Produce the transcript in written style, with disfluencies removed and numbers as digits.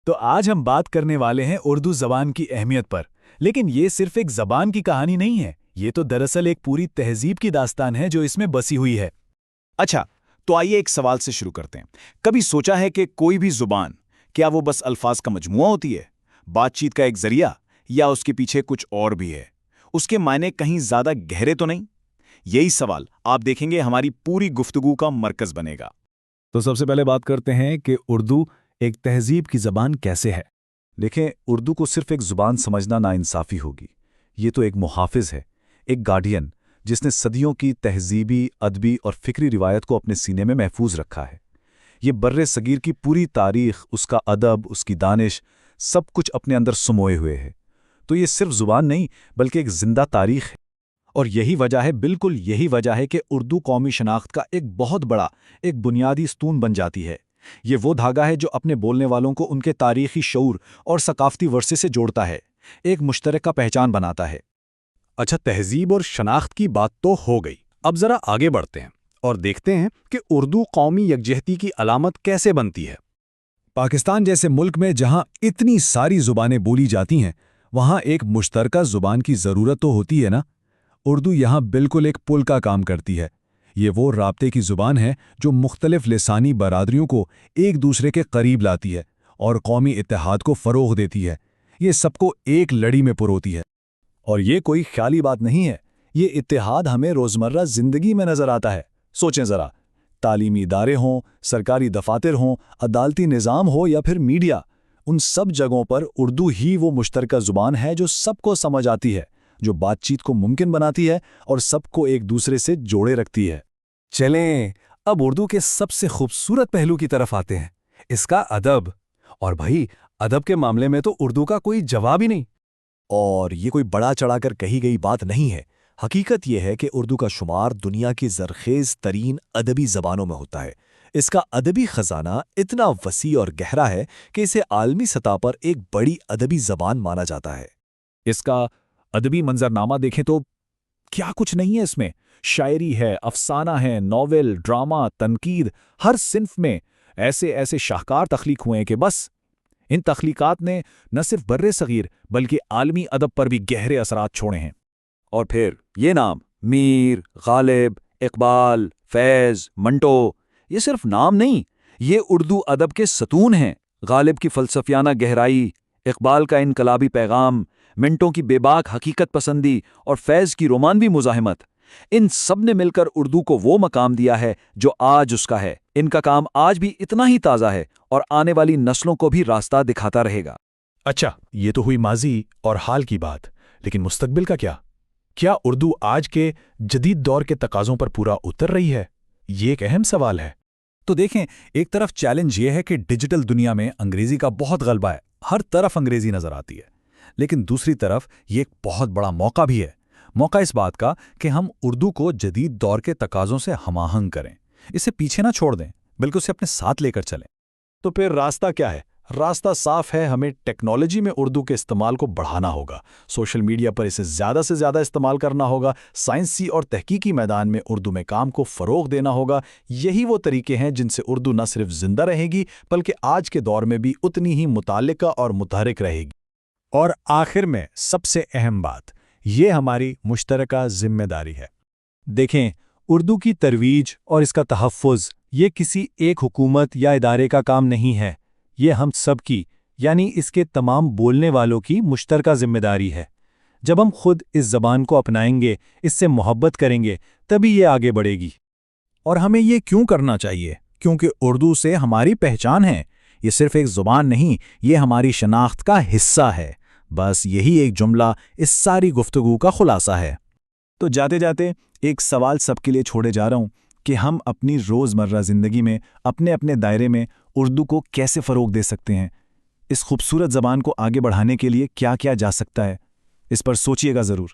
تو آج ہم بات کرنے والے ہیں اردو زبان کی اہمیت پر، لیکن یہ صرف ایک زبان کی کہانی نہیں ہے، یہ تو دراصل ایک پوری تہذیب کی داستان ہے جو اس میں بسی ہوئی ہے۔ اچھا، تو آئیے ایک سوال سے شروع کرتے ہیں۔ کبھی سوچا ہے کہ کوئی بھی زبان، کیا وہ بس الفاظ کا مجموعہ ہوتی ہے، بات چیت کا ایک ذریعہ، یا اس کے پیچھے کچھ اور بھی ہے؟ اس کے معنی کہیں زیادہ گہرے تو نہیں؟ یہی سوال آپ دیکھیں گے ہماری پوری گفتگو کا مرکز بنے گا۔ تو سب سے پہلے بات کرتے ہیں کہ اردو ایک تہذیب کی زبان کیسے ہے۔ دیکھیں، اردو کو صرف ایک زبان سمجھنا ناانصافی ہوگی۔ یہ تو ایک محافظ ہے، ایک گارڈین، جس نے صدیوں کی تہذیبی، ادبی اور فکری روایت کو اپنے سینے میں محفوظ رکھا ہے۔ یہ بر صغیر کی پوری تاریخ، اس کا ادب، اس کی دانش، سب کچھ اپنے اندر سموئے ہوئے ہے۔ تو یہ صرف زبان نہیں، بلکہ ایک زندہ تاریخ ہے۔ اور یہی وجہ ہے، بالکل یہی وجہ ہے کہ اردو قومی شناخت کا ایک بہت بڑا، ایک بنیادی ستون بن جاتی ہے۔ یہ وہ دھاگا ہے جو اپنے بولنے والوں کو ان کے تاریخی شعور اور ثقافتی ورثے سے جوڑتا ہے، ایک مشترکہ پہچان بناتا ہے۔ اچھا، تہذیب اور شناخت کی بات تو ہو گئی، اب ذرا آگے بڑھتے ہیں اور دیکھتے ہیں کہ اردو قومی یکجہتی کی علامت کیسے بنتی ہے۔ پاکستان جیسے ملک میں جہاں اتنی ساری زبانیں بولی جاتی ہیں، وہاں ایک مشترکہ زبان کی ضرورت تو ہوتی ہے نا۔ اردو یہاں بالکل ایک پل کا کام کرتی ہے۔ یہ وہ رابطے کی زبان ہے جو مختلف لسانی برادریوں کو ایک دوسرے کے قریب لاتی ہے اور قومی اتحاد کو فروغ دیتی ہے۔ یہ سب کو ایک لڑی میں پروتی ہے۔ اور یہ کوئی خیالی بات نہیں ہے، یہ اتحاد ہمیں روزمرہ زندگی میں نظر آتا ہے۔ سوچیں ذرا، تعلیمی ادارے ہوں، سرکاری دفاتر ہوں، عدالتی نظام ہو یا پھر میڈیا، ان سب جگہوں پر اردو ہی وہ مشترکہ زبان ہے جو سب کو سمجھ آتی ہے، جو بات چیت کو ممکن بناتی ہے اور سب کو ایک دوسرے سے جوڑے رکھتی ہے۔ چلیں اب اردو کے سب سے خوبصورت پہلو کی طرف آتے ہیں، اس کا ادب۔ اور بھائی، ادب کے معاملے میں تو اردو کا کوئی جواب ہی نہیں۔ اور یہ کوئی بڑا چڑھا کر کہی گئی بات نہیں ہے۔ حقیقت یہ ہے کہ اردو کا شمار دنیا کی زرخیز ترین ادبی زبانوں میں ہوتا ہے۔ اس کا ادبی خزانہ اتنا وسیع اور گہرا ہے کہ اسے عالمی سطح پر ایک بڑی ادبی زبان مانا جاتا ہے۔ اس کا ادبی منظرنامہ دیکھیں تو کیا کچھ نہیں ہے اس میں۔ شاعری ہے، افسانہ ہے، ناول، ڈرامہ، تنقید، ہر صنف میں ایسے شاہکار تخلیق ہوئے ہیں کہ بس ان تخلیقات نے نہ صرف بر صغیر بلکہ عالمی ادب پر بھی گہرے اثرات چھوڑے ہیں۔ اور پھر یہ نام میر، غالب، اقبال، فیض، منٹو، یہ صرف نام نہیں، یہ اردو ادب کے ستون ہیں۔ غالب کی فلسفیانہ گہرائی، اقبال کا انقلابی پیغام، منٹو کی بے باک حقیقت پسندی اور فیض کی رومانوی مزاحمت، ان سب نے مل کر اردو کو وہ مقام دیا ہے جو آج اس کا ہے۔ ان کا کام آج بھی اتنا ہی تازہ ہے اور آنے والی نسلوں کو بھی راستہ دکھاتا رہے گا۔ اچھا، یہ تو ہوئی ماضی اور حال کی بات، لیکن مستقبل کا کیا؟ کیا اردو آج کے جدید دور کے تقاضوں پر پورا اتر رہی ہے؟ یہ ایک اہم سوال ہے۔ تو دیکھیں، ایک طرف چیلنج یہ ہے کہ ڈیجیٹل دنیا میں انگریزی کا بہت غلبہ ہے، ہر طرف انگریزی نظر آتی ہے، لیکن دوسری طرف یہ ایک بہت بڑا موقع بھی ہے۔ موقع اس بات کا کہ ہم اردو کو جدید دور کے تقاضوں سے ہم آہنگ کریں، اسے پیچھے نہ چھوڑ دیں، بلکہ اسے اپنے ساتھ لے کر چلیں۔ تو پھر راستہ کیا ہے؟ راستہ صاف ہے، ہمیں ٹیکنالوجی میں اردو کے استعمال کو بڑھانا ہوگا، سوشل میڈیا پر اسے زیادہ سے زیادہ استعمال کرنا ہوگا، سائنسی اور تحقیقی میدان میں اردو میں کام کو فروغ دینا ہوگا۔ یہی وہ طریقے ہیں جن سے اردو نہ صرف زندہ رہے گی بلکہ آج کے دور میں بھی اتنی ہی متعلقہ اور متحرک رہے گی۔ اور آخر میں سب سے اہم بات، یہ ہماری مشترکہ ذمہ داری ہے۔ دیکھیں، اردو کی ترویج اور اس کا تحفظ یہ کسی ایک حکومت یا ادارے کا کام نہیں ہے، یہ ہم سب کی، یعنی اس کے تمام بولنے والوں کی مشترکہ ذمہ داری ہے۔ جب ہم خود اس زبان کو اپنائیں گے، اس سے محبت کریں گے، تبھی یہ آگے بڑھے گی۔ اور ہمیں یہ کیوں کرنا چاہیے؟ کیونکہ اردو سے ہماری پہچان ہے۔ یہ صرف ایک زبان نہیں، یہ ہماری شناخت کا حصہ ہے۔ بس یہی ایک جملہ اس ساری گفتگو کا خلاصہ ہے۔ تو جاتے جاتے ایک سوال سب کے لیے چھوڑے جا رہا ہوں کہ ہم اپنی روزمرہ زندگی میں اپنے دائرے میں اردو کو کیسے فروغ دے سکتے ہیں؟ اس خوبصورت زبان کو آگے بڑھانے کے لیے کیا کیا جا سکتا ہے؟ اس پر سوچئے گا ضرور۔